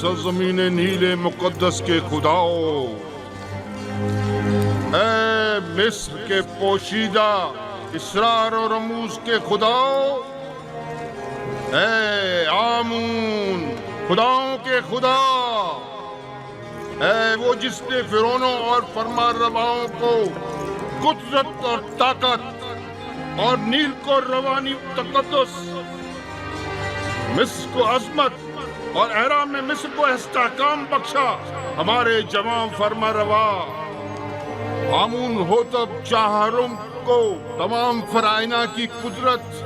سرزمین نیل مقدس کے خداؤ، اے مصر کے پوشیدہ اسرار و رموز کے خداؤ، اے آمون خداؤں کے خدا، اے وہ جس نے فرعونوں اور فرما رواؤں کو قدرت اور طاقت اور نیل کو روانی تقدس، مصر کو عظمت اور احرام میں مصر کو استحکام بخشا، ہمارے جوان فرما روا آمون ہوتب چاہرم کو تمام فرائنہ کی قدرت،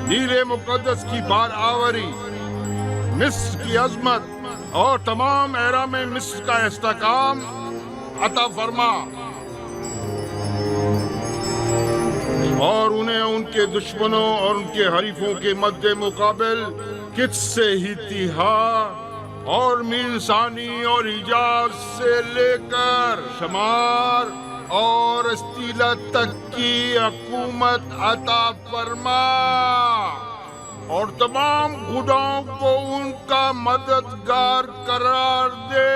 نیل مقدس کی بار آوری، مصر کی عظمت اور تمام احرام مصر کا استحکام عطا فرما، اور انہیں ان کے دشمنوں اور ان کے حریفوں کے مد مقابل کچھ سے ہی تیہا اور میل ثانی اور حجاز سے لے کر شمار اور استیلا تک کی حکومت عطا فرما، اور تمام خداؤں کو ان کا مددگار قرار دے۔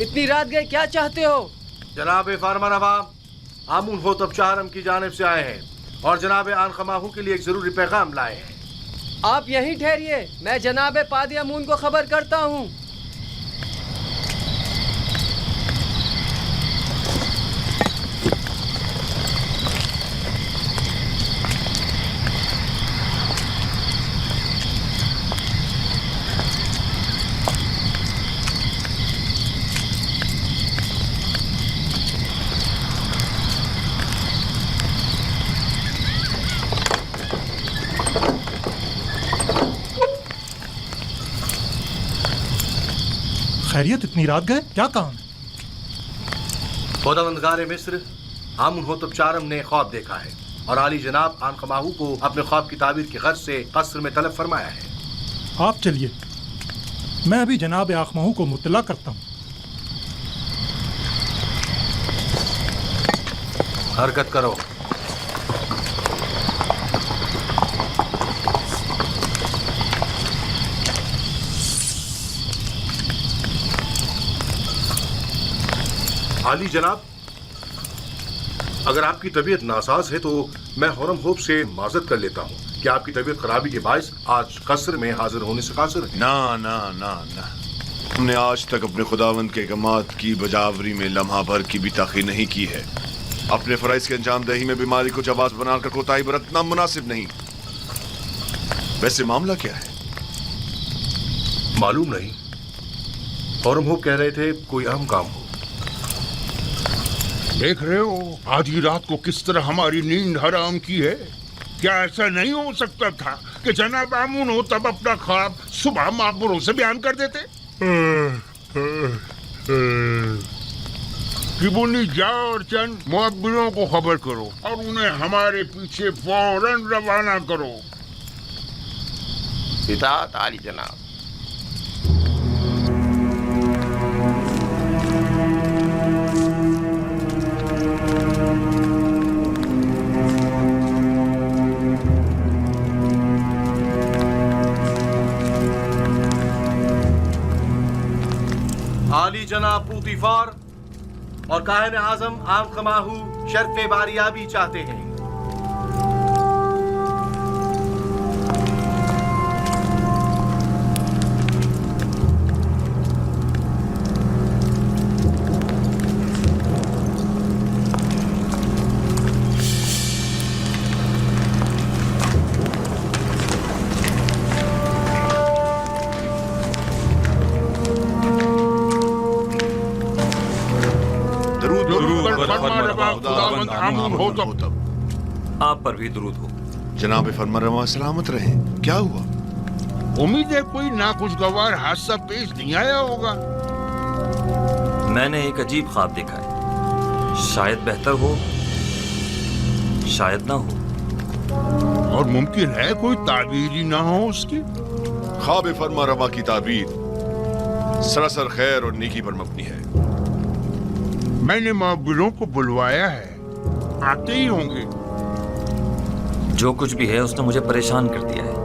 اتنی رات گئے کیا چاہتے ہو؟ جناب فرمان روا آمون ہوتب چہارم کی جانب سے آئے ہیں اور جناب آنخماہو کے لیے ایک ضروری پیغام لائے ہیں۔ آپ یہیں ٹھہریے، میں جناب پادی امون کو خبر کرتا ہوں۔ خیریت، اتنی رات گئے کیا کام؟ خداوندگار مصر آمون ہوتب چہارم نے خواب دیکھا ہے اور عالی جناب آنخماہو کو اپنے خواب کی تعبیر کی غرض سے قصر میں طلب فرمایا ہے۔ آپ چلیے، میں ابھی جناب آنخماہو کو مطلع کرتا ہوں۔ حرکت کرو۔ عالی جناب، اگر آپ کی طبیعت ناساز ہے تو میں حرم ہوپ سے معذرت کر لیتا ہوں کہ آپ کی طبیعت خرابی کے باعث آج قصر میں حاضر ہونے سے قاصر ہے۔ نہ ہم نے آج تک اپنے خداوند کے احکامات کی بجاوری میں لمحہ بھر کی بھی تاخیر نہیں کی ہے۔ اپنے فرائض کے انجام دہی میں بیماری کو جواز بنا کر کوتاہی برتنا مناسب نہیں۔ ویسے معاملہ کیا ہے؟ معلوم نہیں، حرم ہوپ کہہ رہے تھے کوئی اہم کام ہو۔ دیکھ رہے ہو آدھی رات کو کس طرح ہماری نیند حرام کی ہے؟ کیا ایسا نہیں ہو سکتا تھا کہ جناب آمون ہو تب اپنا خواب صبح معبروں سے بیان کر دیتے؟ کبونی جاؤ اور چند معبروں کو خبر کرو اور انہیں ہمارے پیچھے فوراً روانہ کرو۔ اطاعت عالی جناب۔ عالی جناب پوتیفار اور کاہن اعظم آنخماہو شرف باریابی چاہتے ہیں۔ آپ پر بھی درود ہو۔ جناب فرمانروا سلامت رہیں۔ کیا ہوا؟ امید ہے کوئی ناخوشگوار حادثہ پیش نہیں آیا ہوگا۔ میں نے ایک عجیب خواب دیکھا ہے، شاید بہتر ہو شاید نہ ہو، اور ممکن ہے کوئی تعبیر ہی نہ ہو اس کی۔ خواب فرمانروا کی تعبیر سراسر خیر اور نیکی پر مبنی ہے۔ میں نے معبروں کو بلوایا ہے، آتے ہی ہوں گے۔ جو کچھ بھی ہے اس نے مجھے پریشان کر دیا ہے۔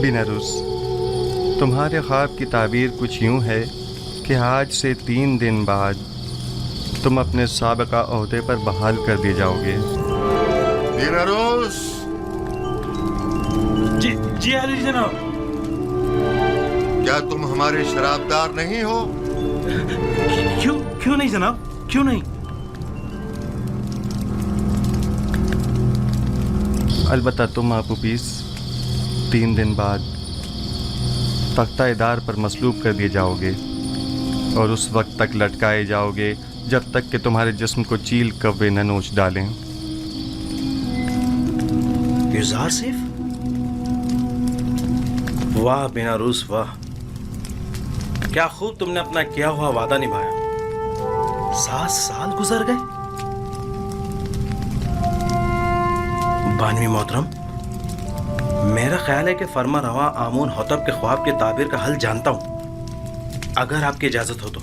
بیناروس، تمہارے خواب کی تعبیر کچھ یوں ہے کہ آج سے 3 دن بعد تم اپنے سابقہ عہدے پر بحال کر دیے جاؤ گے۔ بیناروس! جی علی جناب۔ کیا تم ہمارے شرابدار نہیں ہو؟ کیوں نہیں جناب، کیوں نہیں؟ البتہ تم آپوپیس 3 دن بعد تختہ ادار پر مصلوب کر دیے جاؤ گے اور اس وقت تک لٹکائے جاؤ گے جب تک کہ تمہارے جسم کو چیل کوے نہ نوچ ڈالیں۔ یوزار صرف؟ واہ بیناروس واہ، کیا خوب تم نے اپنا کیا ہوا وعدہ نبھایا۔ 7 سال گزر گئے۔ بانوی محترم، میرا خیال ہے کہ فرما رواں آمون حتب کے خواب کی تعبیر کا حل جانتا ہوں۔ अगर आपकी इजाज़त हो तो।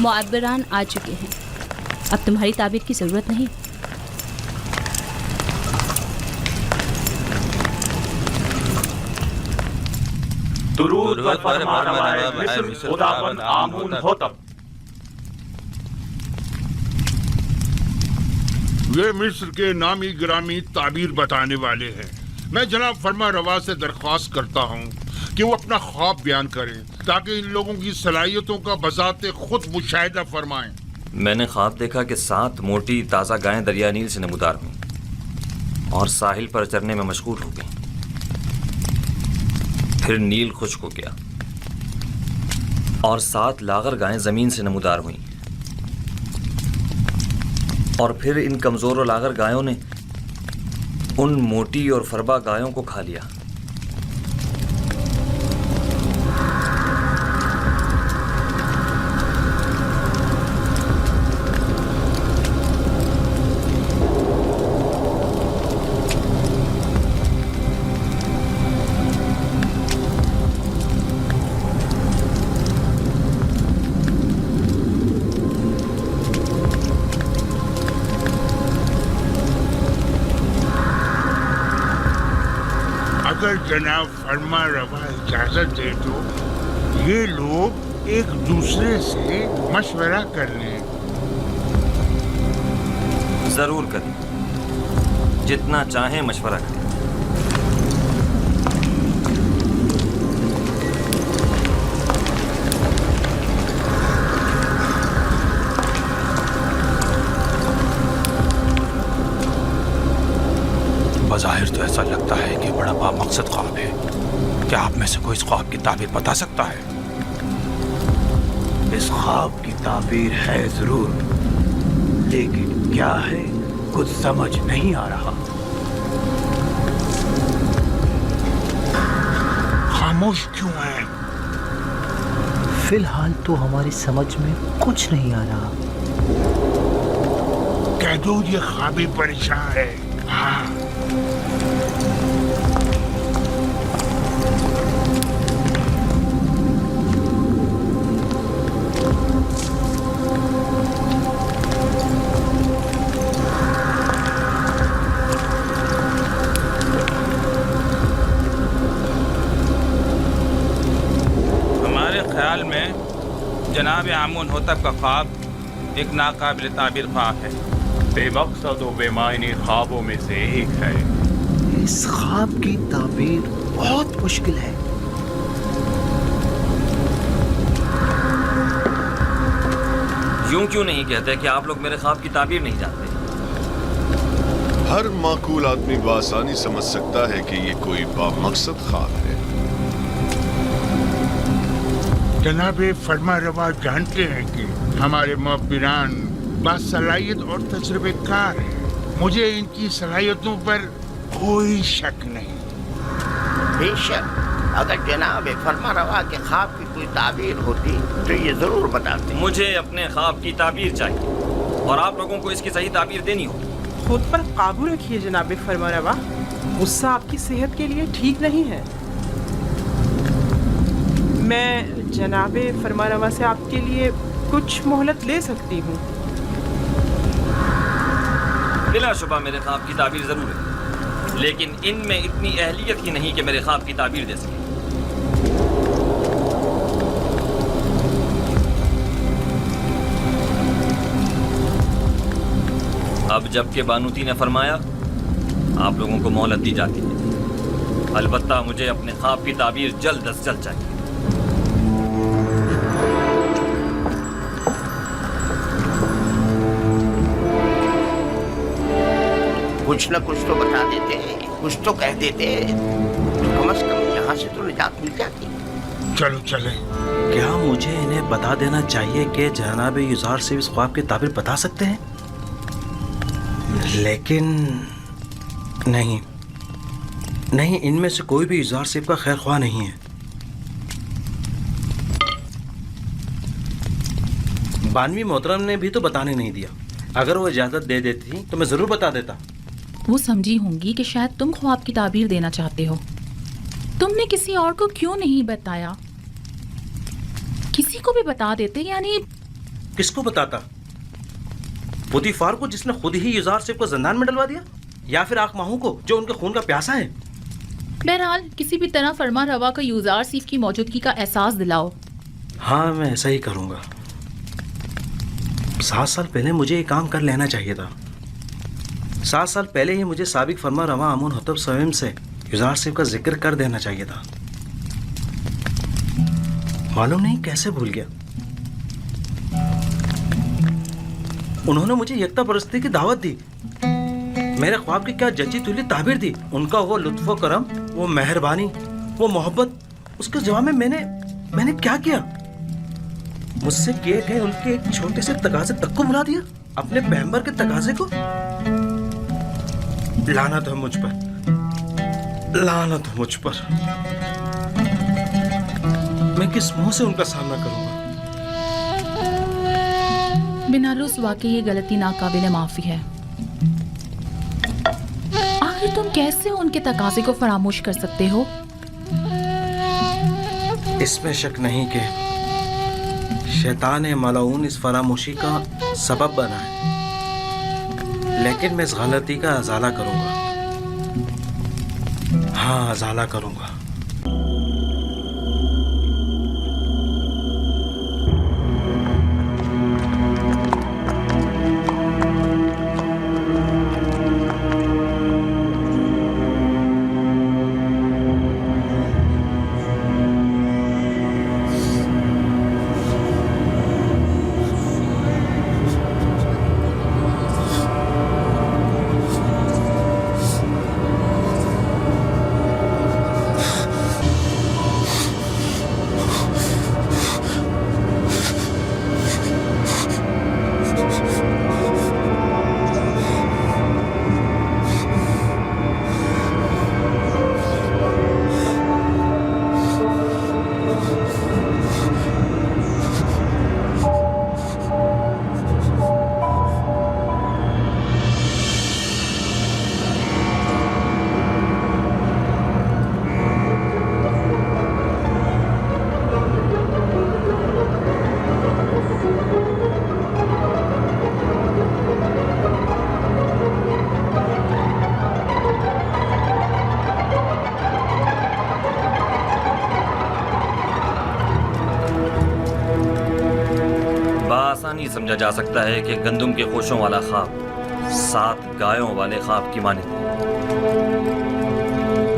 मुअब्बिरान आ चुके हैं, अब तुम्हारी ताबीर की ज़रूरत नहीं। दुरूद पर फरमानवाए मिस्र खुदावंद आमून होतब। वे मिस्र के नामी गिरामी ताबीर बताने वाले हैं। मैं जनाब फरमा रवा से दरख्वास्त करता हूँ कि वो अपना ख्वाब बयान करें ताकि इन लोगों की सलाहियतों का बजाते खुद मुशाहिदा फरमाएं। मैंने ख्वाब देखा कि 7 मोटी ताज़ा गायें दरिया नील से नमूदार हुईं और साहिल पर चरने में मशगूल हो गईं। फिर नील खुश्क हो गया और 7 लागर गायें ज़मीन से नमूदार हुईं और फिर इन कमज़ोर और लागर गायों ने उन मोटी और फरबा गायों को खा लिया। अगर जनाब फरमा रवा इजाजत दे तो ये लोग एक दूसरे से मशवरा कर लें। जरूर करें, जितना चाहें मशवरा करें। बज़ाहिर तो ऐसा लगता है कि बड़ा बामकसद ख्वाब है। क्या आप में से कोई इस ख्वाब की ताबीर बता सकता है? इस ख्वाब की ताबीर है जरूर, लेकिन क्या है कुछ समझ नहीं आ रहा। खामोश क्यों है? फिलहाल तो हमारी समझ में कुछ नहीं आ रहा। कह दो ये ख्वाबी परेशान है। हाँ ख्याल में जनाब आमून होतब का ख्वाब एक नाकाबिल ताबीर ख्वाब है। बेमकसद और बेमायनी ख्वाबों में से एक है। इस ख्वाब की ताबीर बहुत मुश्किल है। यूं क्यों नहीं कहते कि आप लोग मेरे ख्वाब की ताबीर नहीं जानते? हर माकूल आदमी बआसानी समझ सकता है कि ये कोई बामकसद ख्वाब है। जनाब फरमा रवा जानते हैं कि हमारे मुअब्बिरान बासलाहियत और तजुर्बेकार हैं। मुझे इनकी सलाहियतों पर कोई शक नहीं। बेशक अगर जनाब फरमा रवा के ख्वाब की कोई ताबीर होती तो ये जरूर बताते। मुझे अपने ख्वाब की ताबीर चाहिए और आप लोगों को इसकी सही ताबीर देनी होगी। खुद पर काबू रखिए जनाब फरमा रवा, गुस्सा आपकी सेहत के लिए ठीक नहीं है। मैं जनाब फरमा रवा से आपके लिए कुछ मोहलत ले सकती हूँ। बिलाशुबा मेरे ख्वाब की ताबीर जरूर है, लेकिन इनमें इतनी अहलियत ही नहीं कि मेरे ख्वाब की ताबीर दे सके। अब जबकि बानूती ने फरमाया, आप लोगों को मोहलत दी जाती है। अलबत्ता मुझे अपने ख्वाब की ताबीर जल्द अज जल्द चाहिए। कुछ न कुछ तो बता देते, कुछ तो कह देते, तो कम से कम यहाँ से तो निजात मिल जाती। चलो चले। क्या मुझे इन्हें बता देना चाहिए कि जनाब युजार से इस ख्वाब की ताबीर बता सकते हैं? लेकिन नहीं, इनमें से कोई भी युजार सेब का खैर ख्वाह नहीं है। बानवी मोहतरम ने भी तो बताने नहीं दिया। अगर वो इजाज़त दे देती तो मैं ज़रूर बता देता। वो समझी होंगी कि शायद तुम ख्वाब की ताबीर देना चाहते हो, तुमने किसी और को क्यों नहीं बताया? किसी को भी बता देते, यानी किसको बताता? पुतीफार को, जिसने खुद ही युजारसिफ को जिंदान में डलवा दिया, या फिर आकमाहू को जो उनके खून का प्यासा है? बहरहाल किसी भी तरह फरमा रवा को युजारसिफ की मौजूदगी का एहसास दिलाओ। हाँ, मैं ऐसा ही करूंगा। 7 साल पहले मुझे ये काम कर लेना चाहिए था। 7 साल पहले ही मुझे साबिक फरमा रवा आमून हतब स्वयं से युजारसिफ का जिक्र कर देना चाहिए था। मालूम नहीं कैसे भूल गया। उन्होंने मुझे यकता परस्ती की दावत दी, मेरे ख्वाब की क्या जची तुली ताबीर दी। उनका वो लुत्फ व करम, वो मेहरबानी, वो मोहब्बत, उसके जवाब में मैंने क्या किया? मुझसे किए गए उनके एक छोटे से तकाजे तक को भुला दिया, अपने पैगंबर के तकाजे को। लानत है मुझ पर, लानत है मुझ पर। मैं किस मुंह से उनका सामना करूंगा? बिना रुस वाकई ये गलती नाकाबिले माफी है। आखिर तुम कैसे उनके तकाजे को फरामोश कर सकते हो? इसमें शक नहीं कि शैतान मलाऊन इस फरामोशी का सबब बना है, लेकिन मैं इस गलती का अजाला करूंगा। हाँ, अजाला करूंगा। आसानी समझा जा सकता है कि गंदुम के खोशों वाला ख्वाब 7 गायों वाले ख्वाब की मानिंद है।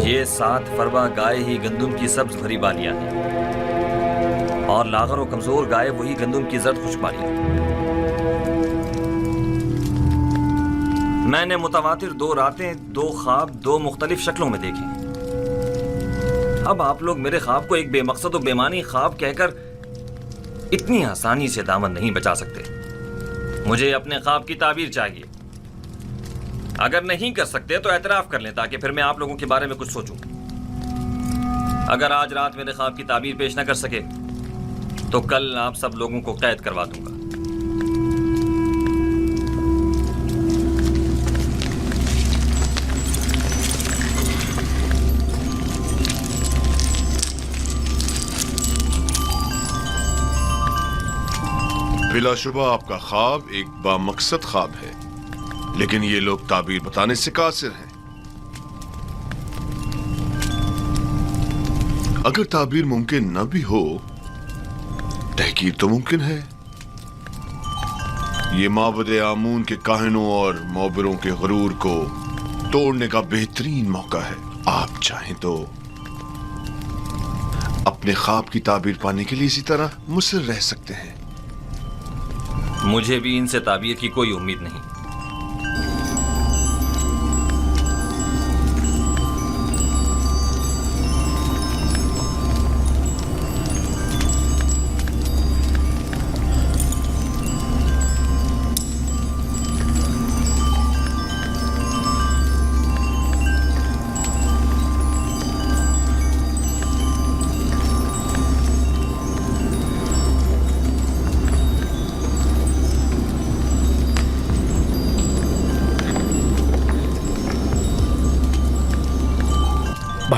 ये 7 फरवा गाय ही गंदुम की सब्ज भरी बालियां हैं, और लागर और कमजोर गाय वही गंदुम की जर्द खुश बालियां। मैंने मुतवातिर 2 रातें, 2 ख्वाब 2 मुख्तलिफ शक्लों में देखे। अब आप लोग मेरे ख्वाब को एक बेमकसद और बेमानी ख्वाब कहकर इतनी आसानी से दामन नहीं बचा सकते। मुझे अपने ख्वाब की ताबीर चाहिए। अगर नहीं कर सकते तो एतराफ कर लें, ताकि फिर मैं आप लोगों के बारे में कुछ सोचूं। अगर आज रात मेरे ख्वाब की ताबीर पेश न कर सके तो कल आप सब लोगों को कैद करवा दूंगा। बिलाशुबा आपका ख्वाब एक बामकसद ख्वाब है, लेकिन ये लोग ताबीर बताने से कासिर हैं। अगर ताबीर मुमकिन न भी हो, तहकीर तो मुमकिन है। ये माबद आमून के काहिनों और मोबरों के गुरूर को तोड़ने का बेहतरीन मौका है। आप चाहें तो अपने ख्वाब की ताबीर पाने के लिए इसी तरह मुसर रह सकते हैं। मुझे भी इनसे ताबीर की कोई उम्मीद नहीं।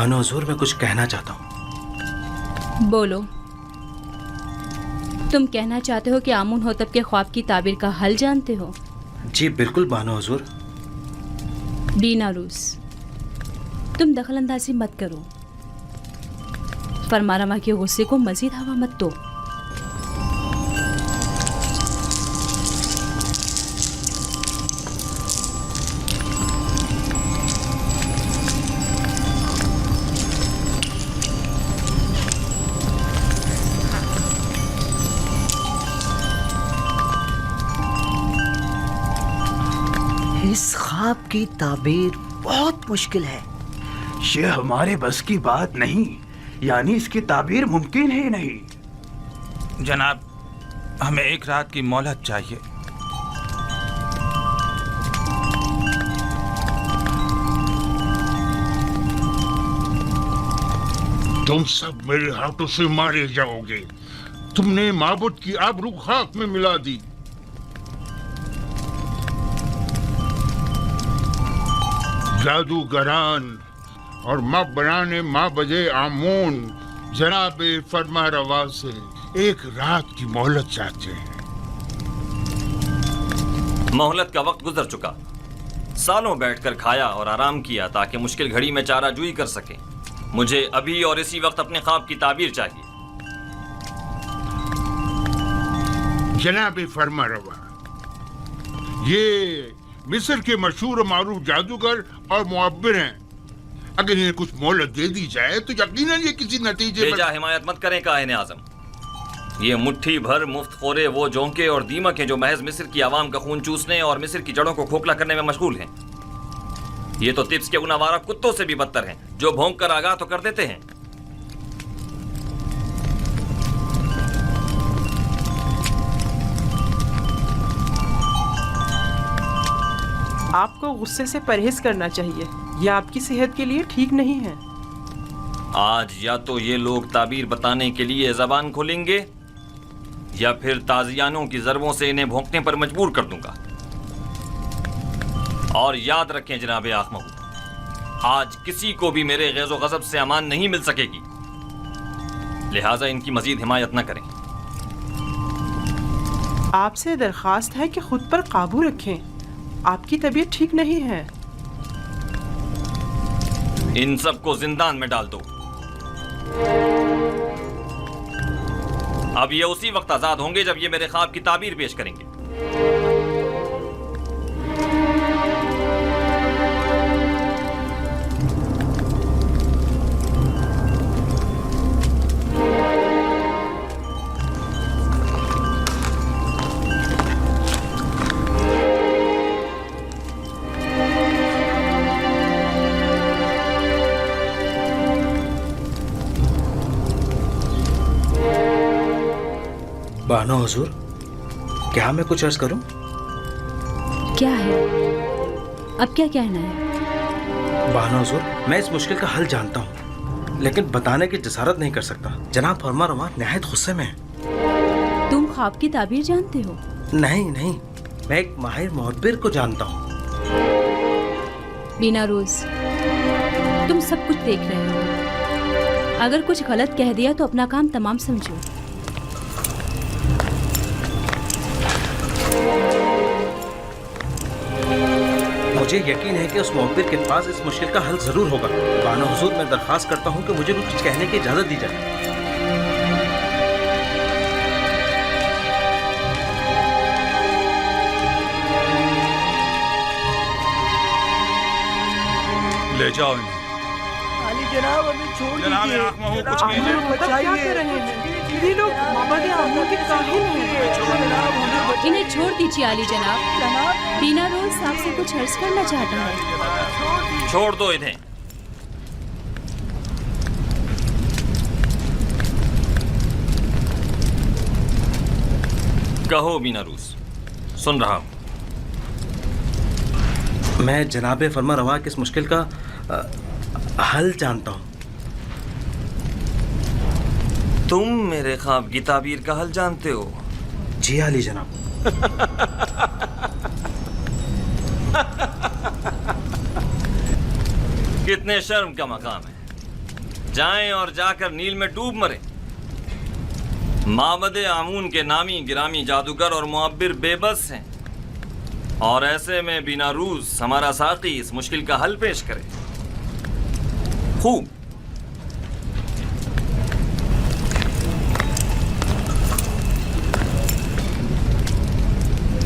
बानो हुजूर, मैं कुछ कहना चाहता हूँ। बोलो। तुम कहना चाहते हो कि आमुन होतब के ख्वाब की ताबीर का हल जानते हो? जी बिल्कुल बानो हुजूर। बीनारूस, तुम दखल अंदाजी मत करो। फरमारवा के गुस्से को मजीद हवा मत दो। इस ख्वाब की ताबीर बहुत मुश्किल है। ये हमारे बस की बात नहीं, यानी इसकी ताबीर मुमकिन ही नहीं। जनाब, हमें एक रात की मोहलत चाहिए। तुम सब मेरे हाथों से मारे जाओगे। तुमने माबूद की आबरू खाक में मिला दी। जादूगरान और माँ बनाने माँ बजे आमून जनाब फरमा रवा से एक रात की मोहलत चाहते हैं। मोहलत का वक्त गुजर चुका। सालों बैठकर खाया और आराम किया ताकि मुश्किल घड़ी में चारा जुई कर सके। मुझे अभी और इसी वक्त अपने ख्वाब की ताबीर चाहिए। जनाब फरमा रवा, ये मिस्र के मशहूर मारूफ जादूगर और मुअब्बिर हैं। अगर इन्हें कुछ मोहलत दे दी जाए तो यकीनन ये किसी नतीजे बेजा हिमायत मत करें काहिन आजम। ये मुट्ठी भर मुफ्त खोरे वो जोंके और दीमक हैं जो महज मिस्र की आवाम का खून चूसने और मिस्र की जड़ों को खोखला करने में मशगूल हैं। ये तो तिब्स के उन आवारा कुत्तों से भी बदतर हैं जो भौंक कर आगाह तो कर देते हैं। आपको गुस्से से परहेज करना चाहिए, यह आपकी सेहत के लिए ठीक नहीं है। आज या तो ये लोग ताबीर बताने के लिए जबान खोलेंगे या फिर ताजियानों की ज़रबों से इन्हें भौंकने पर मजबूर कर दूंगा। और याद रखें जनाबे आखमहू, आज किसी को भी मेरे गैज़ो गज़ब से अमान नहीं मिल सकेगी, लिहाजा इनकी मजीद हिमायत न करें। आपसे दरख्वास्त है कि खुद पर काबू रखें, आपकी तबीयत ठीक नहीं है। इन सबको जिंदान में डाल दो। अब ये उसी वक्त आजाद होंगे जब ये मेरे ख्वाब की ताबीर पेश करेंगे। बानो हुजूर, क्या मैं कुछ अर्ज करूं? क्या है? अब क्या कहना है? बानो हुजूर, मैं इस मुश्किल का हल जानता हूं, लेकिन बताने की जसारत नहीं कर सकता। जनाब फरमा रवा निहायत गुस्से में है। तुम ख्वाब की ताबीर जानते हो? नहीं नहीं, मैं एक माहिर मुहब्बिर को जानता हूं। बीनारूस, तुम सब कुछ देख रहे हो। अगर कुछ गलत कह दिया तो अपना काम तमाम समझो। मुझे यकीन है कि उस मुहब्बिर के पास इस मुश्किल का हल जरूर होगा। बानो हुजूर, मैं दरख्वास्त करता हूँ कि मुझे भी कुछ कहने की इजाजत दी जाए। ले जाओ इन्हें। अली जनाब, हमें छोड़ दीजिए। जनाब आखमहू, कुछ कीजिए। क्या कर रहे हैं? ये लोग माबद आमून के काहिल हैं। इन्हें छोड़ दीजिए आली जनाब। बीनारूस आपसे कुछ अर्ज करना चाहता है। छोड़ दो इन्हें। कहो बीनारूस, सुन रहा हूं। मैं जनाबे फरमा रवा की इस मुश्किल का हल जानता हूं। तुम मेरे ख्वाब की ताबीर का हल जानते हो? जी अली जनाब। कितने शर्म का मकाम है جائیں اور جا کر نیل میں ڈوب مریں۔ معبد آمون کے نامی گرامی جادوگر اور معبر بے بس ہیں، اور ایسے میں بنا روز ہمارا ساقی اس مشکل کا حل پیش کرے۔ خوب،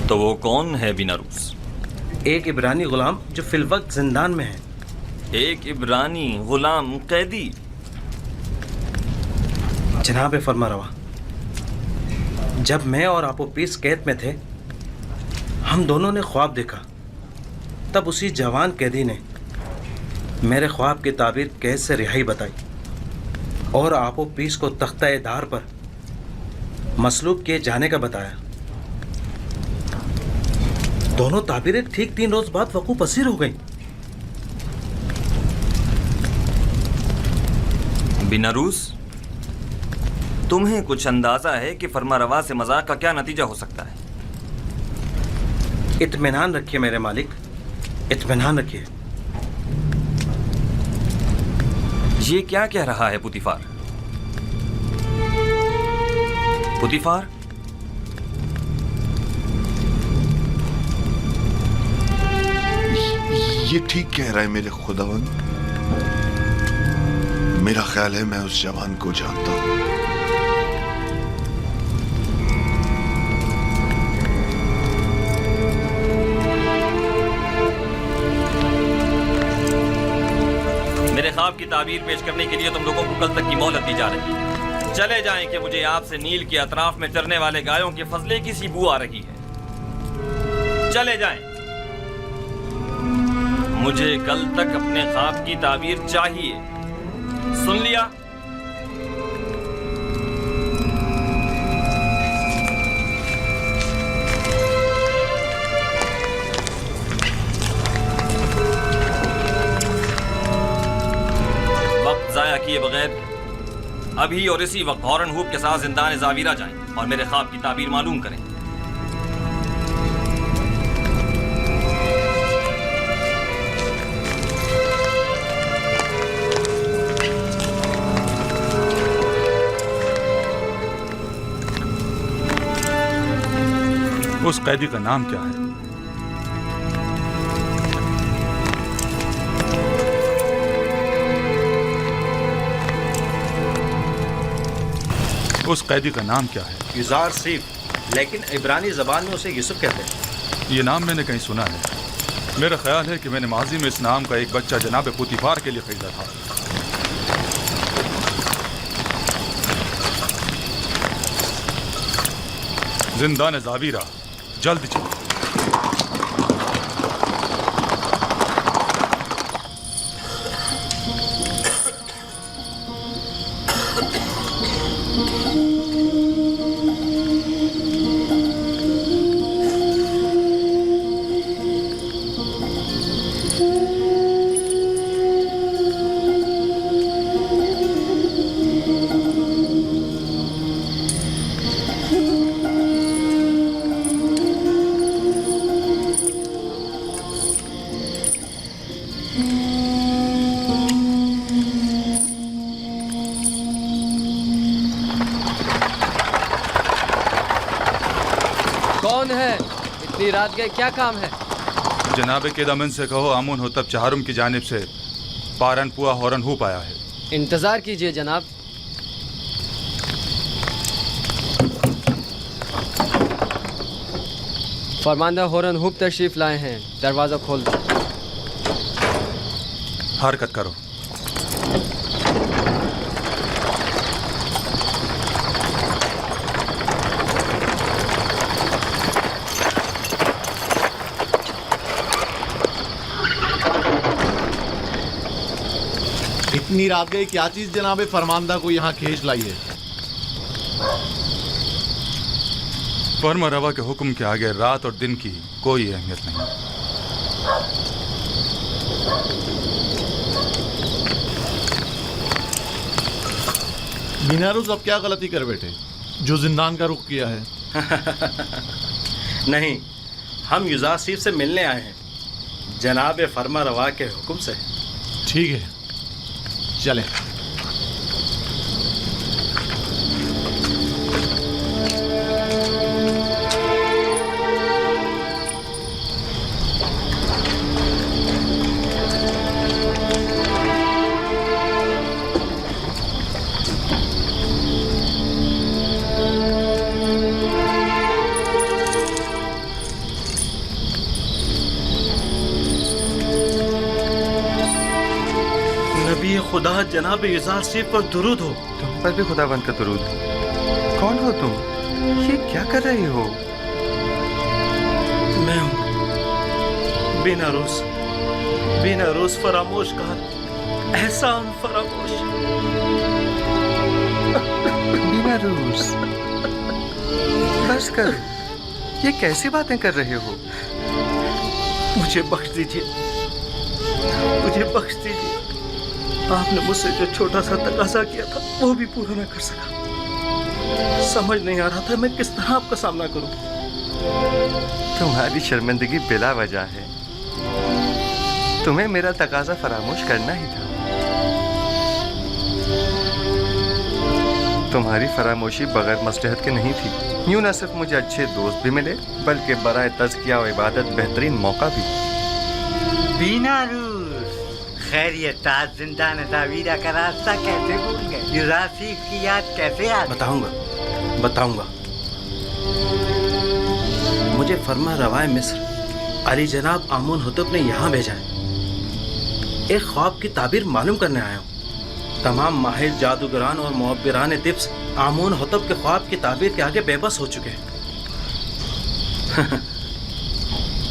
تو وہ کون ہے بنا روز؟ ایک عبرانی غلام جو فی الوقت زندان میں ہے۔ ایک عبرانی غلام قیدی؟ جناب فرما روا، جب میں اور آپوپیس قید میں تھے، ہم دونوں نے خواب دیکھا۔ تب اسی جوان قیدی نے میرے خواب کی تعبیر قید سے رہائی بتائی اور آپوپیس کو تختہ دار پر مصلوب کیے جانے کا بتایا۔ دونوں تعبیریں ٹھیک 3 روز بعد وقوع پذیر ہو گئیں۔ بنا روز، تمہیں کچھ اندازہ ہے کہ فرما روا سے مذاق کا کیا نتیجہ ہو سکتا ہے؟ اطمینان رکھیے میرے مالک، اطمینان رکھیے۔ یہ کیا کہہ رہا ہے پوتیفار؟ پوتیفار، یہ ٹھیک کہہ رہا ہے میرے خداوند۔ میرا خیال ہے میں اس جوان کو جانتا ہوں۔ میرے خواب کی تعبیر پیش کرنے کے لیے تم لوگوں کو کل تک کی مہلت دی جا رہی ہے۔ چلے جائیں کہ مجھے آپ سے نیل کے اطراف میں چرنے والے گایوں کے فضلے کی سی بو آ رہی ہے۔ چلے جائیں، مجھے کل تک اپنے خواب کی تعبیر چاہیے۔ سن لیا؟ وقت ضائع کیے بغیر ابھی اور اسی وقت ہارن ہوپ کے ساتھ زندان زاویرہ جائیں اور میرے خواب کی تعبیر معلوم کریں۔ اس قیدی کا نام کیا ہے؟ اس قیدی کا نام کیا ہے؟ یوزار سیف، لیکن عبرانی زبان میں اسے یوسف کہتے ہیں۔ یہ نام میں نے کہیں سنا ہے۔ میرا خیال ہے کہ میں نے ماضی میں اس نام کا ایک بچہ جناب پوتیفار کے لیے خریدا تھا۔ زندان زاویرہ، جلد چلو۔ کون ہے؟ اتنی رات گئے، کیا کام ہے؟ جناب کیدامن سے کہو آمون ہوتب چہارم کی جانب سے پارن پوا ہورن ہوپ آیا ہے۔ انتظار کیجئے جناب۔ فرماندہ ہورن ہوپ تشریف لائے ہیں، دروازہ کھول دو۔ حرکت کرو۔ اتنی رات گئی، کیا چیز جناب فرماندہ کو یہاں کھینچ لائی ہے؟ فرما روا کے حکم کے آگے رات اور دن کی کوئی اہمیت نہیں۔ بنا روز اب کیا غلطی کر بیٹھے جو زندان کا رخ کیا ہے؟ نہیں، ہم یوزاسیف سے ملنے آئے ہیں، جناب فرما روا کے حکم سے۔ ٹھیک ہے، چلیں۔ खुदा जनाब युजार सिफ पर दुरूद हो। तुम पर भी खुदावंद का दुरूद। कौन हो तुम? ये क्या कर रहे हो? मैं हूँ बिना रोज फरामोश का एहसान फरामोश। बिना रोज बस कर। ये कैसी बातें कर रहे हो? मुझे बख्श दीजिए, मुझे बख्श दीजिए। आपने मुझसे जो छोटा सा तकाजा किया था वो भी पूरा न कर सका। समझ नहीं आ रहा था मैं किस तरह आपका सामना करूं। तुम्हारी शर्मिंदगी बिला वजह है। तुम्हें मेरा तकाजा फरामोश करना ही था। तुम्हारी फरामोशी बगैर मसलहत के नहीं थी। यूं न सिर्फ मुझे अच्छे दोस्त भी मिले बल्कि बराए तज़किया और इबादत बेहतरीन मौका भी। बीना रूस, खैरियत, आज जिंदा नदावीरा का रास्ता कैसे भूल गए? युजार सिफ की याद कैसे आ गई? बताऊंगा। मुझे फरमा रवाए मिस्र अली जनाब आमून हुतब ने यहाँ भेजा है। एक ख्वाब की ताबीर मालूम करने आया हूँ। तमाम माहिर जादूगरान और मुअब्बिरान तिब्स आमून हुतब के ख्वाब की ताबीर के आगे बेबस हो चुके हैं।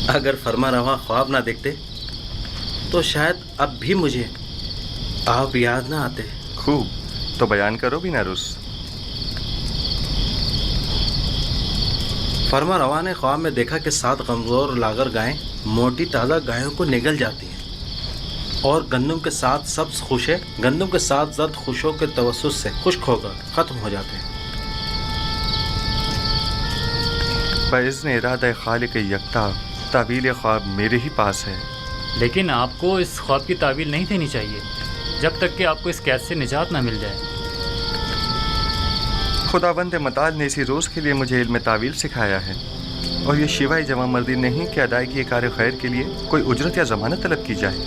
अगर फरमा रवा ख्वाब ना देखते तो शायद अब भी मुझे आप याद ना आते। खूब, तो बयान करो बिना रुस। फरमा रवा ने ख्वाब में देखा कि 7 कमज़ोर लागर गायें मोटी ताज़ा गायों को निगल जाती हैं और गंदम के 7 सब्ज़ खुशे गंदम के 7 जर्द खुशों के तवस्सुस से खुश्क होकर ख़त्म हो जाते हैं। बइज़्न इरादा खालिक यकता तावील ख्वाब मेरे ही पास है। लेकिन आपको इस ख्वाब की तावील नहीं देनी चाहिए जब तक कि आपको इस कैद से निजात ना मिल जाए। खुदावंद मताल ने इसी रोज़ के लिए मुझे इल्म तावील सिखाया है और ये शिवाय जमा मर्दी नहीं कि अदायगी कार खैर के लिए कोई उजरत या ज़मानत तलब की जाए।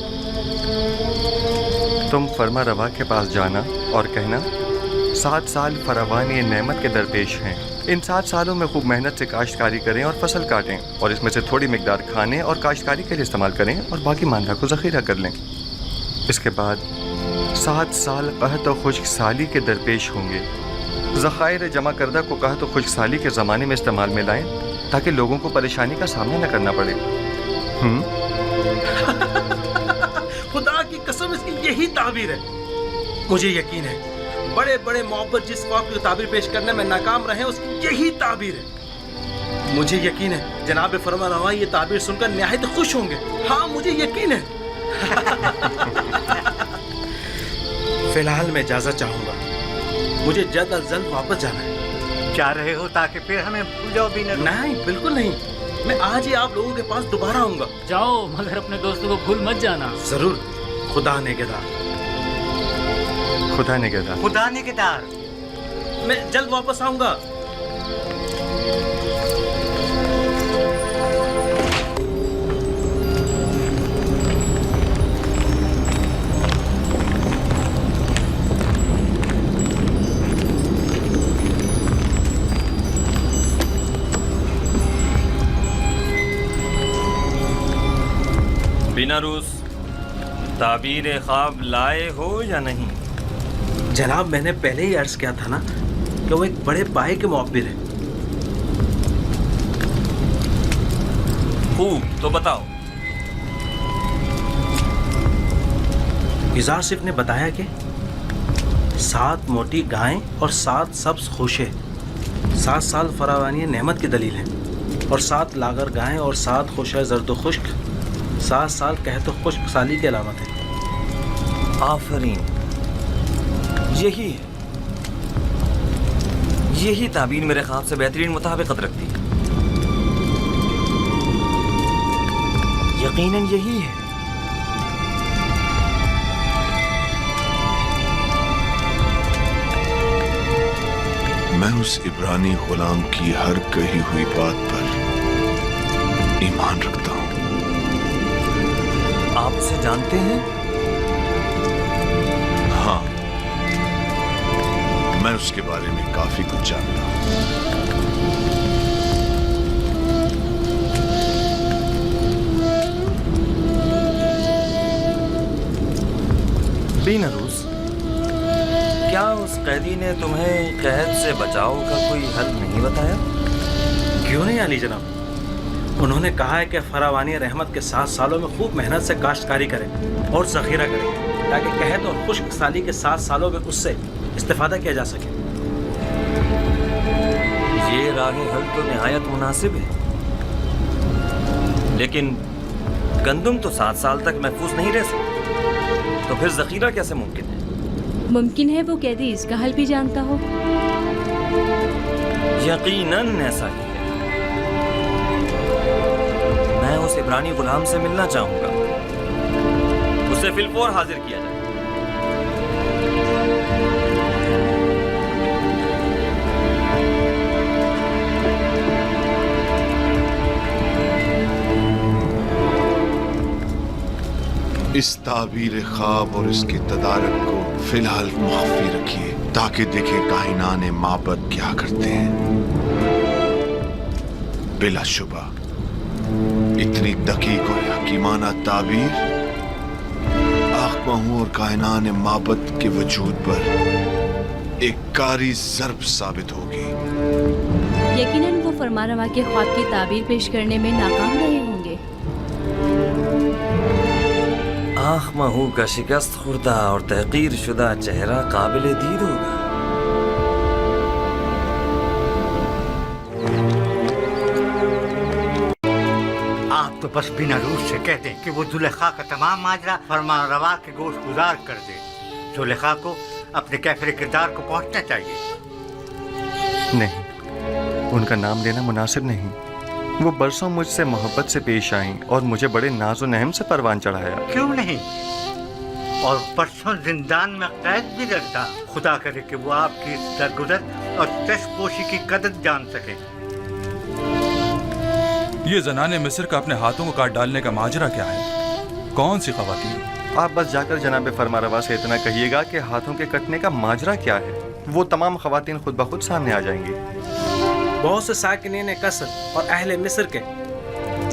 तुम फरमा रवा के पास जाना और कहना 7 साल फरावानी नेमत के दरपेश हैं। इन 7 सालों में खूब मेहनत से काश्तकारी करें और फसल काटें और इसमें से थोड़ी मिकदार खाने और काश्तकारी के लिए इस्तेमाल करें और बाकी मांदा को ज़ख़ीरा कर लें। इसके बाद 7 साल कहत और खुश्क साली के दरपेश होंगे। ज़ख़ायर जमा करदा को कहत और खुश्क साली के ज़माने में इस्तेमाल में लाएं ताकि लोगों को परेशानी का सामना न करना पड़े। खुदा की कसम इसकी यही ताबीर है। मुझे यकीन है बड़े बड़े मोहब्बत जिस ख्वाब की ताबीर पेश करने में नाकाम रहे उसकी यही ताबीर है। मुझे यकीन है जनाब फरमा रवा ये ताबीर सुनकर निहायत खुश होंगे। हाँ मुझे यकीन है। फिलहाल मैं इजाजत चाहूंगा, मुझे जल्द अज जल्द वापस जाना है। जा रहे हो ताकि फिर हमें भूल जाओ भी नहीं, बिल्कुल नहीं। मैं आज ही आप लोगों के पास दोबारा आऊंगा। जाओ मगर अपने दोस्तों को भूल मत जाना। जरूर। खुदा नेगेदार। खुदा नेगेदार। खुदा नेगेदार। मैं जल्द वापस आऊंगा। बिना रूस ताबीर ख्वाब लाए हो या नहीं? जनाब मैंने पहले ही अर्ज किया था ना कि वो एक बड़े पाए के मुअब्बिर है। खूब, तो बताओ। युजार सिफ ने बताया कि 7 मोटी गायें और 7 सब्ज खुशे 7 साल फरावानी नेमत की दलील है और 7 लागर गायें और 7 खुशे जर्द खुश्क 7 साल कहते खुश्क साली की अलामत है। आफरीन, यही है, यही ताबीर मेरे ख्वाब से बेहतरीन मुताबिकत रखती है। यकीनन यही है। मैं उस इब्रानी गुलाम की हर कही हुई बात पर ईमान रखता हूं। आपसे जानते हैं? हाँ, मैं उसके बारे में काफी कुछ जानता हूं। बिना रूस کیا اس قیدی نے تمہیں قید سے بچاؤ کا کوئی حل نہیں بتایا؟ کیوں نہیں علی جناب، انہوں نے کہا ہے کہ فراوانی رحمت کے 7 سالوں میں خوب محنت سے کاشتکاری کریں اور ذخیرہ کریں تاکہ قحط اور خشک سالی کے 7 سالوں میں اس سے استفادہ کیا جا سکے۔ یہ راہ حل تو نہایت مناسب ہے، لیکن گندم تو 7 سال تک محفوظ نہیں رہ سکتا، تو پھر ذخیرہ کیسے ممکن ہے؟ ممکن ہے وہ قیدی اس کا حل بھی جانتا ہو۔ یقیناً ایسا ہی ہے۔ میں اس عبرانی غلام سے ملنا چاہوں گا، اسے فی الفور حاضر کیا جائے۔ اس تعبیر خواب اور اس کے تدارک کو فی الحال مخفی رکھیے تاکہ دیکھیں کائنان معبد کیا کرتے ہیں۔ بلا شبہ اتنی دقیق اور حکیمانہ تعبیر آخمہو اور کائنان معبد کے وجود پر ایک کاری ضرب ثابت ہوگی۔ یقیناً وہ فرمانروا کے خواب کی تعبیر پیش کرنے میں ناکام رہے ہوں گے۔ آخمہو کا شکست خوردہ اور تحقیر شدہ چہرہ قابل دید ہوگا۔ آپ تو بس بنا روز سے کہتے ہیں کہ وہ زلیخا کا تمام ماجرا فرمان روا کے گوشت گزار کر دے۔ زلیخا کو اپنے کیفر کردار کو پہنچنا چاہیے۔ نہیں، ان کا نام لینا مناسب نہیں۔ وہ برسوں مجھ سے محبت سے پیش آئیں اور مجھے بڑے ناز و نہم سے پروان چڑھایا۔ کیوں نہیں؟ اور پرسوں زندان میں قید بھی رکھتا۔ خدا کرے کہ وہ آپ کی درگزر اور چشم پوشی کی قدر جان سکے۔ یہ زنان مصر کا اپنے ہاتھوں کو کاٹ ڈالنے کا ماجرا کیا ہے؟ کون سی خواتین؟ آپ بس جا کر جناب فرمانروا سے اتنا کہیے گا کہ ہاتھوں کے کٹنے کا ماجرا کیا ہے، وہ تمام خواتین خود بخود سامنے آ جائیں گی۔ بہت سے ساکنین قصر اور اہل مصر کے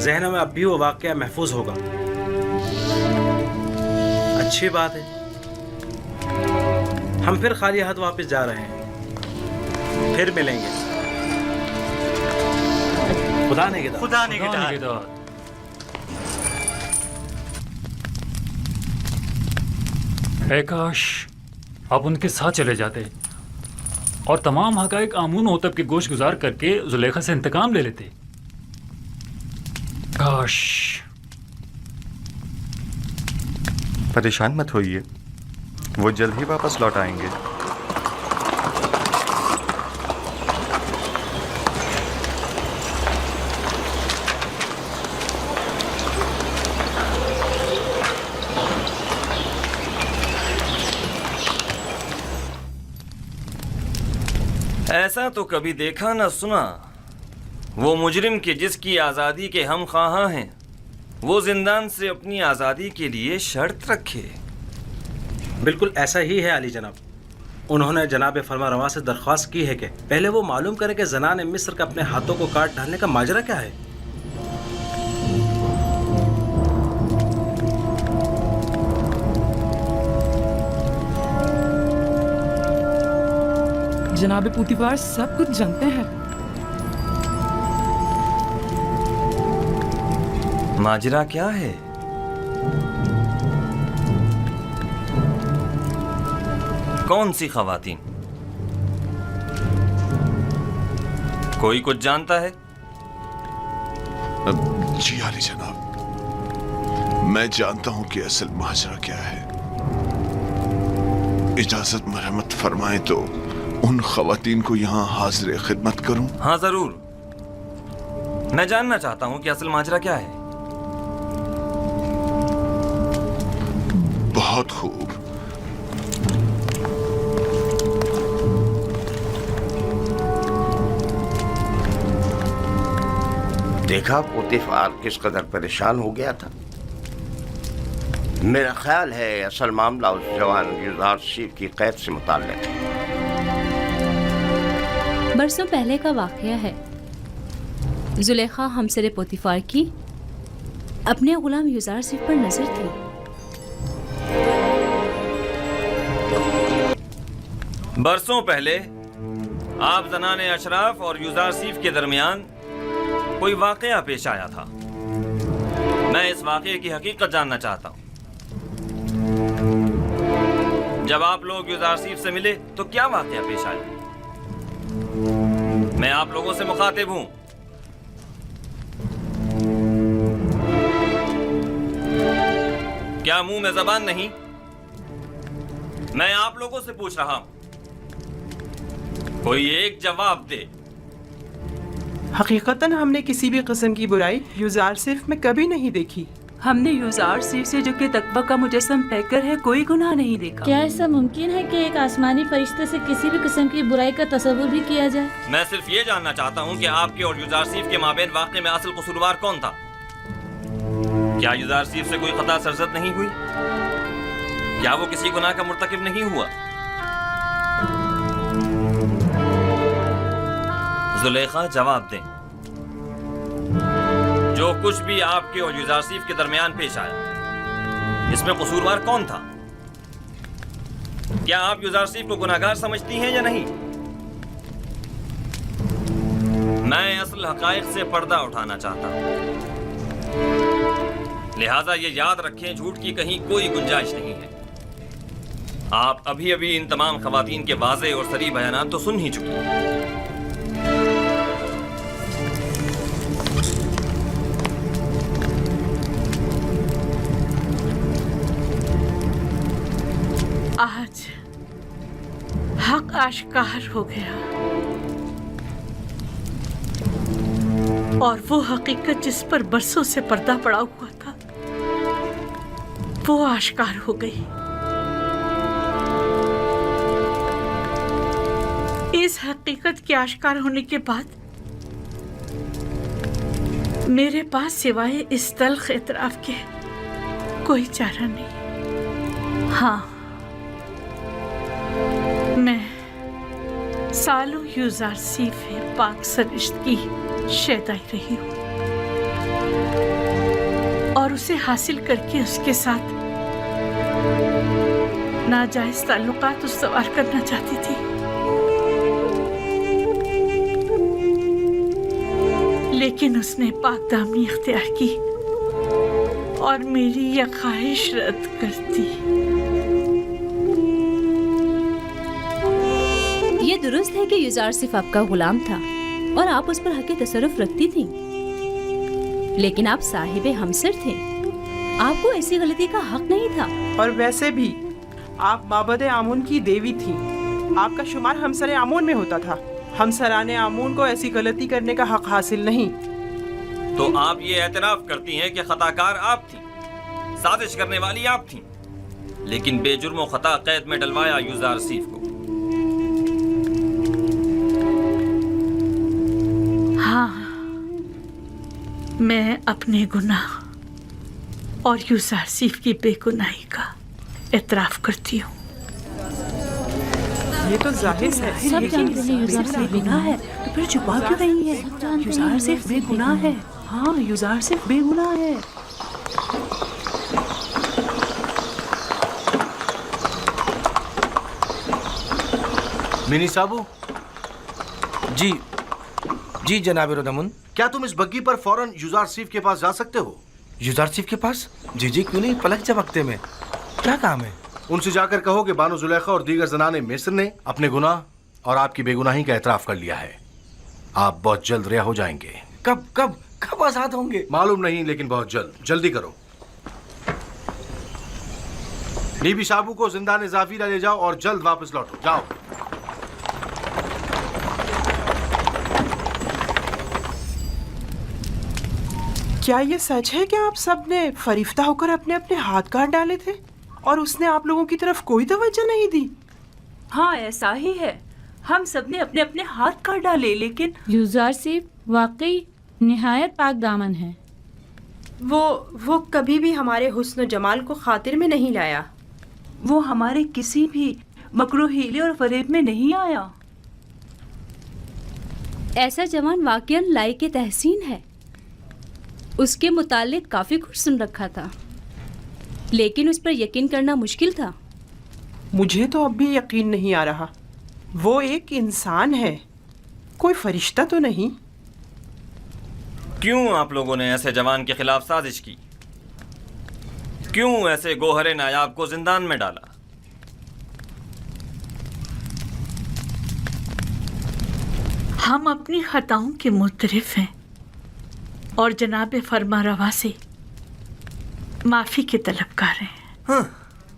ذہنوں میں اب بھی وہ واقعہ محفوظ ہوگا۔ اچھی بات ہے، ہم پھر خالی ہاتھ واپس جا رہے ہیں، پھر ملیں گے۔ خدا نگہدار۔ خدا نگہدار۔ اے کاش آپ ان کے ساتھ چلے جاتے اور تمام حقائق آمون ہوتب کے گوش گزار کر کے زلیخا سے انتقام لے لیتے۔ کاش۔ پریشان مت ہوئیے، وہ جلد ہی واپس لوٹ آئیں گے۔ ایسا تو کبھی دیکھا نہ سنا، وہ مجرم کے جس کی آزادی کے ہم خواہاں ہیں وہ زندان سے اپنی آزادی کے لیے شرط رکھے۔ بالکل ایسا ہی ہے علی جناب۔ انہوں نے جناب فرمانروا سے درخواست کی ہے کہ پہلے وہ معلوم کرے کہ زنان مصر کا اپنے ہاتھوں کو کاٹ ڈالنے کا ماجرا کیا ہے۔ جناب پوتیفار سب کچھ جانتے ہیں۔ ماجرا کیا ہے؟ کون سی خواتین؟ کوئی کچھ جانتا ہے؟ جی علی جناب، میں جانتا ہوں کہ اصل ماجرا کیا ہے۔ اجازت مرحمت فرمائیں تو ان خواتین کو یہاں حاضر خدمت کروں؟ ہاں ضرور، میں جاننا چاہتا ہوں کہ اصل ماجرا کیا ہے۔ بہت خوب۔ دیکھا پوتیفار کس قدر پریشان ہو گیا تھا۔ میرا خیال ہے اصل معاملہ اس جوان یوزارشیف کی قید سے متعلق ہے۔ برسوں پہلے کا واقعہ ہے۔ زلیخا ہمسر پوتیفار کی اپنے غلام یوزارشیف پر نظر تھی۔ برسوں پہلے آپ زنان اشراف اور یوزارسیف کے درمیان کوئی واقعہ پیش آیا تھا. میں اس واقعے کی حقیقت جاننا چاہتا ہوں. جب آپ لوگ یوزارسیف سے ملے تو کیا واقعہ پیش آیا؟ میں آپ لوگوں سے مخاطب ہوں. کیا منہ میں زبان نہیں؟ میں آپ لوگوں سے پوچھ رہا ہوں. کوئی ایک جواب دے. حقیقتاً ہم نے کسی بھی قسم کی برائی یوزارسیف میں کبھی نہیں دیکھی. ہم نے یوزارسیف سے جو کہ تقویٰ کا مجسم پیکر ہے کوئی گناہ نہیں دیکھا. کیا ایسا ممکن ہے کہ ایک آسمانی فرشتے سے کسی بھی قسم کی برائی کا تصور بھی کیا جائے؟ میں صرف یہ جاننا چاہتا ہوں کہ آپ کے اور یوزارسیف کے مابین واقعے میں اصل قصوروار کون تھا؟ کیا یوزارسیف سے کوئی خطا سرزد نہیں ہوئی؟ کیا وہ کسی گناہ کا مرتکب نہیں ہوا؟ زلیخا جواب دیں. جو کچھ بھی آپ کے اور یوزارسیف کے درمیان پیش آیا اس میں قصوروار کون تھا؟ کیا آپ یوزارسیف کو گناہگار سمجھتی ہیں یا نہیں؟ میں اصل حقائق سے پردہ اٹھانا چاہتا ہوں. لہذا یہ یاد رکھیں جھوٹ کی کہیں کوئی گنجائش نہیں ہے. آپ ابھی ان تمام خواتین کے واضح اور صریح بیانات تو سن ہی چکی ہیں. آج حق آشکار ہو گیا اور وہ حقیقت جس پر برسوں سے پردہ پڑا ہوا تھا وہ آشکار ہو گئی. اس حقیقت کے آشکار ہونے کے بعد میرے پاس سوائے اس تلخ اعتراف کے کوئی چارہ نہیں. ہاں، میں سالوں یوزارسیف پاک سرشت کی شیدائی رہی ہوں اور اسے حاصل کر کے اس کے ساتھ ناجائز تعلقات استوار کرنا چاہتی تھی. لیکن اس نے پاک دامنی اختیار کی اور میری یہ خواہش رد کر دی. یہ درست ہے کہ یوزارسیف آپ کا غلام تھا اور آپ اس پر حق تصرف رکھتی تھیں، لیکن آپ صاحب ہمسر تھے. آپ کو ایسی غلطی کا حق نہیں تھا. اور ویسے بھی آپ معبد آمون کی دیوی تھیں. آپ کا شمار ہمسر آمون میں ہوتا تھا. ہمسران آمون کو ایسی غلطی کرنے کا حق حاصل نہیں. تو آپ یہ اعتراف کرتی ہیں کہ خطا کار آپ تھیں، سازش کرنے والی آپ تھیں، لیکن بے جرم و خطا قید میں ڈلوایا یوزارسیف کو. ہاں، میں اپنے گناہ اور یوزارسیف کی بے گناہی کا اعتراف کرتی ہوں. یہ تو ظاہر ہے. سب جانتے ہیں یوزارسیف بے گناہ ہے، تو پھر چھپا کیوں رہی ہے؟ یوزارسیف بے گناہ ہے. ہاں، یوزارسیف بے گناہ ہے. منی صاحبو. جی جناب ردمن. کیا تم اس بگی پر فوراً یوزارسیف کے پاس جا سکتے ہو؟ یوزارسیف کے پاس؟ جی کیوں نہیں، پلک جھپکتے میں. کیا کام ہے؟ ان سے جا کر کہو کہ بانو زلیخا اور دیگر زنان مصر نے اپنے گناہ اور آپ کی بے گناہی کا اعتراف کر لیا ہے. آپ بہت جلد رہا ہو جائیں گے. کب آزاد ہوں گے؟ معلوم نہیں، لیکن بہت جلد. جلدی کرو. بی بی صاحبو کو زندان زافیرہ لے جاؤ اور جلد واپس لوٹو. جاؤ. کیا یہ سچ ہے کہ آپ سب نے فریفتہ ہو کر اپنے اپنے ہاتھ کاٹ ڈالے تھے اور اس نے آپ لوگوں کی طرف کوئی توجہ نہیں دی؟ ہاں، ایسا ہی ہے. ہم سب نے اپنے اپنے ہاتھ کاٹ ڈالے، لیکن یوزارسیف واقعی نہایت پاک دامن ہے. وہ کبھی بھی ہمارے حسن و جمال کو خاطر میں نہیں لایا. وہ ہمارے کسی بھی مکر و حیلے اور فریب میں نہیں آیا. ایسا جوان واقعاً لائق تحسین ہے. اس کے متعلق کافی کچھ سن رکھا تھا، لیکن اس پر یقین کرنا مشکل تھا. مجھے تو اب بھی یقین نہیں آ رہا. वो एक इंसान है, कोई फरिश्ता तो नहीं। क्यों आप लोगों ने ऐसे जवान के खिलाफ साजिश की? क्यों ऐसे गोहरे नायाब को जिंदान में डाला? हम अपनी खताओं के मुतरिफ हैं और जनाब फरमारवा से माफी के तलबगार हैं। हाँ,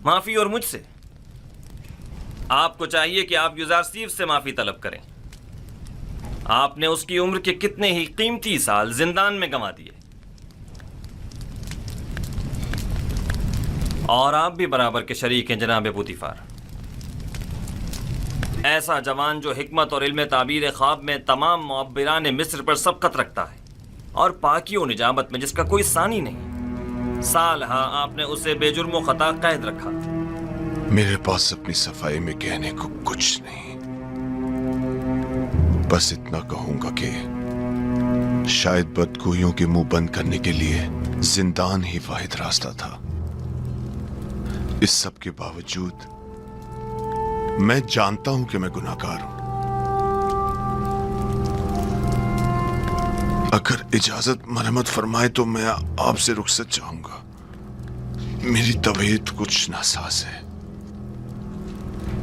माफी और मुझसे? आपको चाहिए कि आप युजारसीफ से माफी तलब करें। आपने उसकी उम्र के कितने ही कीमती साल जिंदान में गंवा दिए, और आप भी बराबर के शरीक हैं जनाब बुतिफार। ऐसा जवान जो हिकमत और इल्म ताबीर ख्वाब में तमाम मुअब्बिरान मिस्र पर सबकत रखता है और पाकी और निजामत में जिसका कोई सानी नहीं, सालहा आपने उसे बेजुर्म खता कैद रखा। मेरे पास अपनी सफाई में कहने को कुछ नहीं, बस इतना कहूंगा कि शायद बदगोइयों के मुंह बंद करने के लिए जिंदान ही वाहिद रास्ता था। इस सब के बावजूद मैं जानता हूं कि मैं गुनाहगार हूं। अगर इजाजत मरहमत फरमाए तो मैं आपसे रुखसत चाहूंगा। मेरी तबीयत कुछ नासाज है।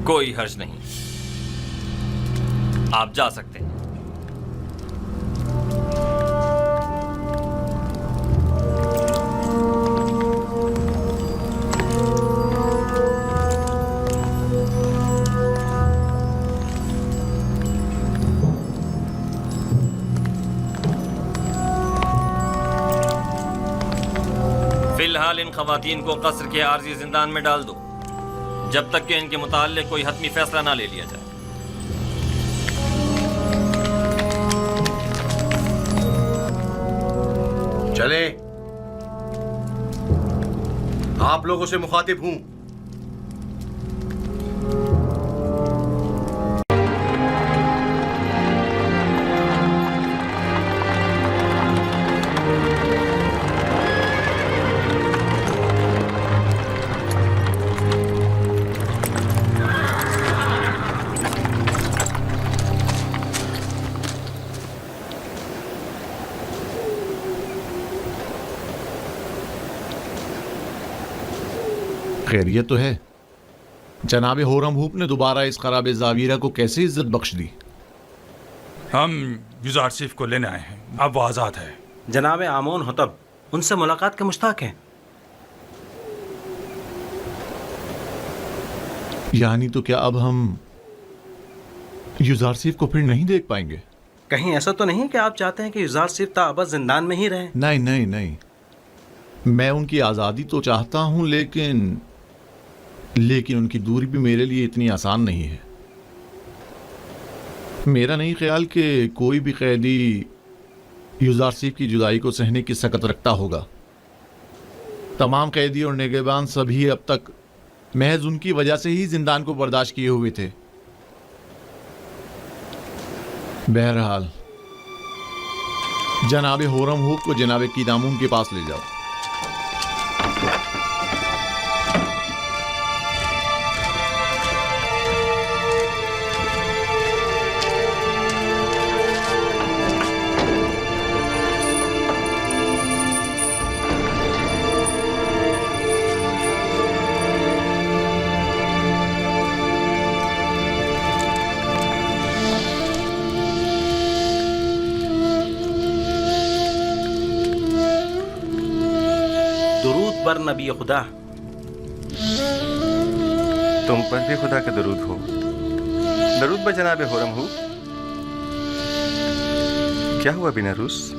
कोई हर्ज नहीं, आप जा सकते हैं। फिलहाल इन खवातीन को कस्र के आर्जी जिंदान में डाल दो जब तक कि इनके मुताल्लिक कोई हतमी फैसला ना ले लिया जाए। चले, आप लोगों से मुखातिब हूं। खैरियत तो है? जनाब होरम हुप ने दोबारा इस खराब जावीरा को कैसे इज्जत बख्श दी? हम युजारसीफ को लेने आए हैं, अब वो आज़ाद है। जनाब आमोन होतब उनसे मुलाकात के मुश्ताक हैं। यानी तो क्या अब हम युजारसीफ को फिर नहीं देख पाएंगे? कहीं ऐसा तो नहीं कि आप चाहते हैं कि युजारसीफ ताबद जिंदान में ही रहें? नहीं नहीं नहीं, मैं उनकी आज़ादी तो चाहता हूं, लेकिन उनकी दूरी भी मेरे लिए इतनी आसान नहीं है। मेरा नहीं ख्याल कि कोई भी कैदी युजारसीफ की जुदाई को सहने की सकत रखता होगा। तमाम कैदी और निगहबान सभी अब तक महज उनकी वजह से ही जिंदान को बर्दाश्त किए हुए थे। बहरहाल जनाब होरम हुक को जनाब कीदामून के पास ले जाओ। पर नबी खुदा। तुम पर भी खुदा का दरूद हो। दरूद ब जनाब होरम हो। क्या हुआ बिनारूस?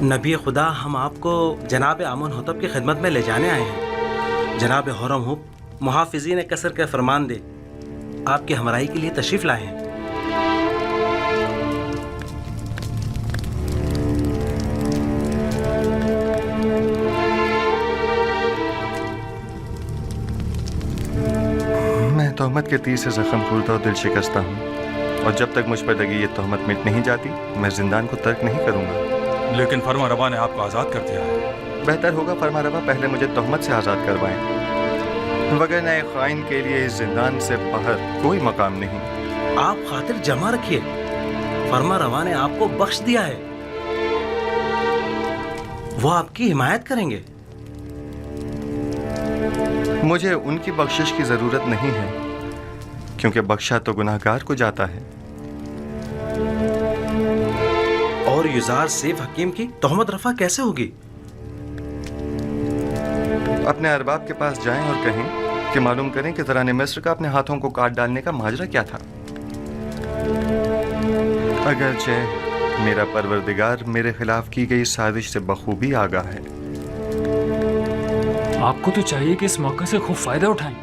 नबी खुदा, हम आपको जनाब आमोन होतब की खिदमत में ले जाने आए हैं। जनाब होरम हो मुहाफिजीन कसर के फरमान दे आपकी हमराही के लिए तशरीफ लाए हैं। तोहमत के तीर से जख्म खुलता और दिल शिकस्ता हूँ, और जब तक मुझ पर लगी ये तोहमत मिट नहीं जाती मैं जिंदान को तर्क नहीं करूँगा। लेकिन फरमा रवा ने आपको आज़ाद कर दिया है। बेहतर होगा फरमा रवा पहले मुझे तोहमत से आज़ाद करवाएं। वगरना एक खाइन के लिए इस जिंदान से बाहर कोई मकाम नहीं। आप खातिर जमा रखिए, फरमा रवा ने आपको बख्श दिया है, वो आपकी हिमायत करेंगे। मुझे उनकी बख्शिश की जरूरत नहीं है, क्योंकि बख्शा तो गुनाहगार को जाता है। और युजार सैफ हकीम की तोहमत रफा कैसे होगी? अपने अरबाब के पास जाएं और कहें कि मालूम करें कि ज़राने मिस्र का अपने हाथों को काट डालने का माजरा क्या था। अगरचे मेरा परवरदिगार मेरे खिलाफ की गई साजिश से बखूबी आगाह है। आपको तो चाहिए कि इस मौके से खूब फायदा उठाएं।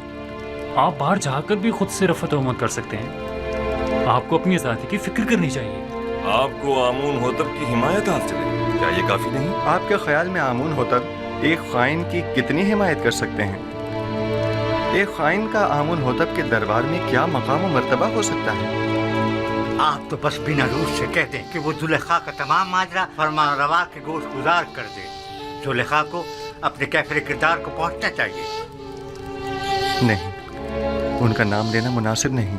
आप बाहर जाकर भी खुद से रफ़त उम्मत कर सकते हैं। आपको अपनी आज़ादी की फिक्र करनी चाहिए। आपको आमून होतब की हिमायत हासिल है, क्या ये काफी नहीं? आपके ख्याल में आमून होतब एक खाइन की कितनी हिमायत कर सकते हैं? एक खाइन का आमून होतब के दरबार में क्या मकाम और मर्तबा हो सकता है? आप तो बस बिना रूस से कहते हैं कि वो जुलेखा का तमाम माजरा फरमा रवा के गोश गुजार कर दे। जुलेखा को अपने कैफरे किरदार को पहुंचना चाहिए। नहीं, उनका नाम लेना मुनासिब नहीं।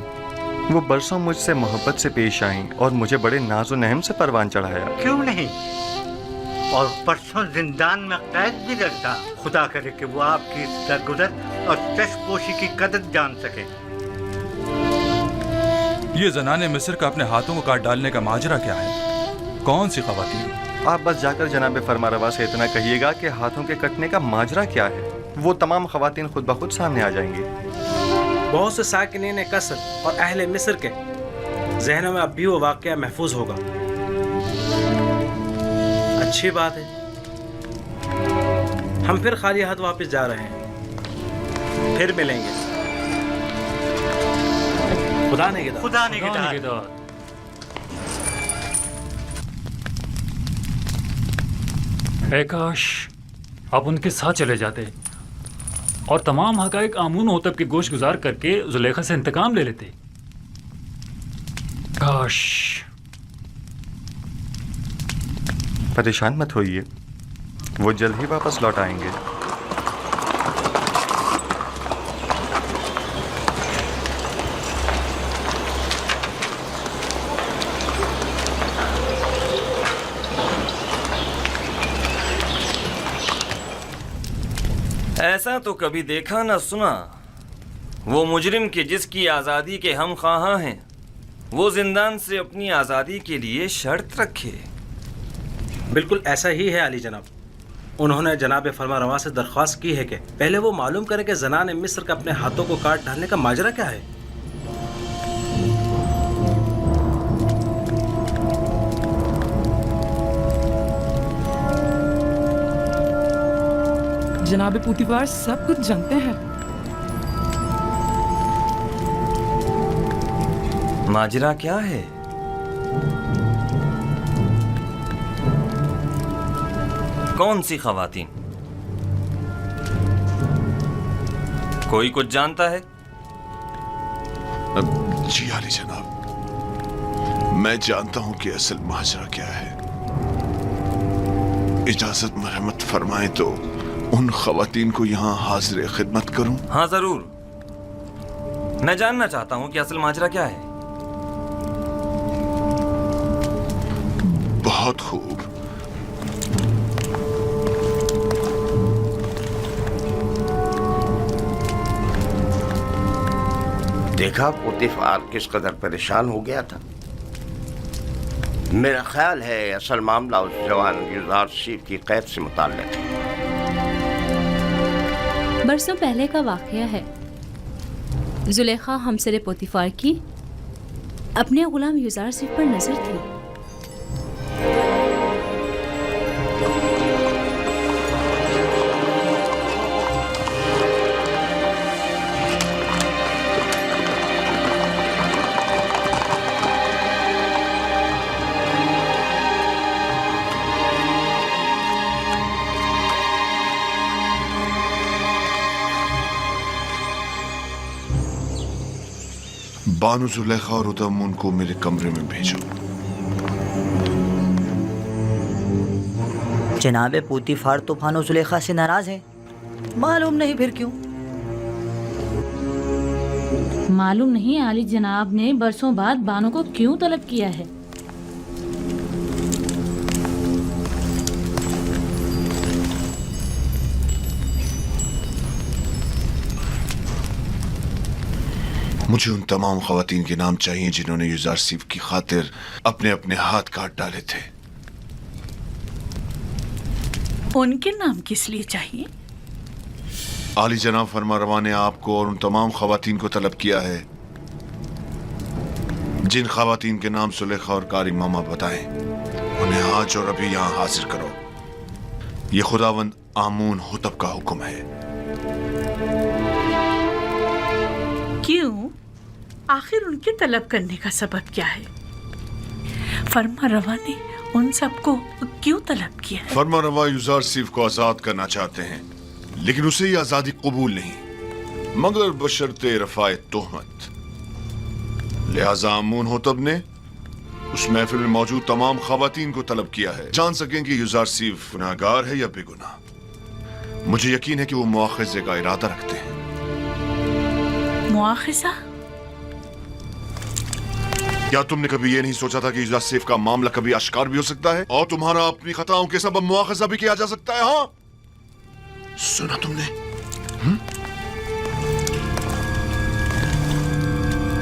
वो बरसों मुझसे मोहब्बत से पेश आईं और मुझे बड़े नाज़ो नहम से परवान चढ़ाया। क्यों नहीं? और परसों जिंदान में कैद भी रखता। खुदा करे कि वो आपकी दरगुजर और चश्मपोशी की कदर जान सके। ये ज़नाने मिस्र का अपने हाथों को काट डालने का माजरा क्या है? कौन सी ख़वातीन? आप बस जाकर जनाब फरमारवा से इतना कहिएगा कि हाथों के कटने का माजरा क्या है। वो तमाम ख़वातीन खुद ब खुद सामने आ जाएंगी। बहुत से साकिनीन कसर और अहले मिस्र के जहनों में अब भी वो वाक़या महफूज होगा। अच्छी बात है, हम फिर खाली हाथ वापस जा रहे हैं। फिर मिलेंगे। खुदा निगहदार। खुदा निगहदार। ऐ काश आप उनके साथ चले जाते और तमाम हकाइक आमून होतब के गोश गुजार करके जुलेखा से इंतकाम ले लेते। काश। परेशान मत होइए, वो जल्द ही वापस लौट आएंगे। ऐसा तो कभी देखा ना सुना। वो मुजरिम के जिसकी आज़ादी के हम ख्वाहां हैं, वो जिंदान से अपनी आज़ादी के लिए शर्त रखे। बिल्कुल ऐसा ही है अली जनाब। उन्होंने जनाब फरमा रवा से दरख्वास्त की है कि पहले वो मालूम करें कि ज़नाने मिस्र का अपने हाथों को काट डालने का माजरा क्या है। जनाब पुतिवार सब कुछ जानते हैं। माजरा क्या है? कौन सी खवातीन? कोई कुछ जानता है? जी आली जनाब, मैं जानता हूं कि असल माजरा क्या है। इजाजत मरहमत फरमाए तो उन खवातीन को यहाँ हाजिर खिदमत करूं? हाँ जरूर, मैं जानना चाहता हूं कि असल माजरा क्या है। बहुत खूब। देखा पुतिफार किस कदर परेशान हो गया था। मेरा ख्याल है असल मामला उस जवान युजार सैफ की कैद से मुताल्लिक है। बरसों पहले का वाक़या है। जुलेखा हमसर पोतीफार की अपने गुलाम युजार सैफ पर नजर थी। बानु जुलेखा और उदम को मेरे कमरे में भेजो। जनाब पोतीफार तो बानु जुलेखा से नाराज है, मालूम नहीं फिर क्यों। मालूम नहीं आली जनाब ने बरसों बाद बानो को क्यों तलब किया है। मुझे उन तमाम खवातीन के नाम चाहिए जिन्होंने यूजारसीफ की खातिर अपने अपने हाथ काट डाले थे। उनके नाम किस लिए चाहिए? आली जनाब फरमारवा ने आपको और उन तमाम खवातीन को तलब किया है जिन खवातीन के नाम सुलेखा और कारी मामा बताएं। उन्हें आज और अभी यहाँ हाजिर करो। ये खुदावंद आमून होतब का हुक्म है। क्यों? आखिर उनके तलब करने का सबब क्या है? फरमा रवा ने उन सबको क्यों तलब किया है? फरमा रवा यूजारसीफ को आजाद करना चाहते हैं, लेकिन उसे ये आजादी कबूल नहीं, मगर बशर्ते रफाए तोहमत। लिहाजा आमून होतब ने उस महफिल में मौजूद तमाम खवातीन को तलब किया है, जान सकें कि यूजारसीफ गुनाहगार है या बेगुनाह। मुझे यकीन है कि वो मुआखजे का इरादा रखते हैं। मुआखजा? क्या तुमने कभी ये नहीं सोचा था कि यूजारसीफ का मामला कभी अश्कार भी हो सकता है और तुम्हारा अपनी खताओं के सबब मुआखजा भी किया जा सकता है? हाँ, सुना तुमने?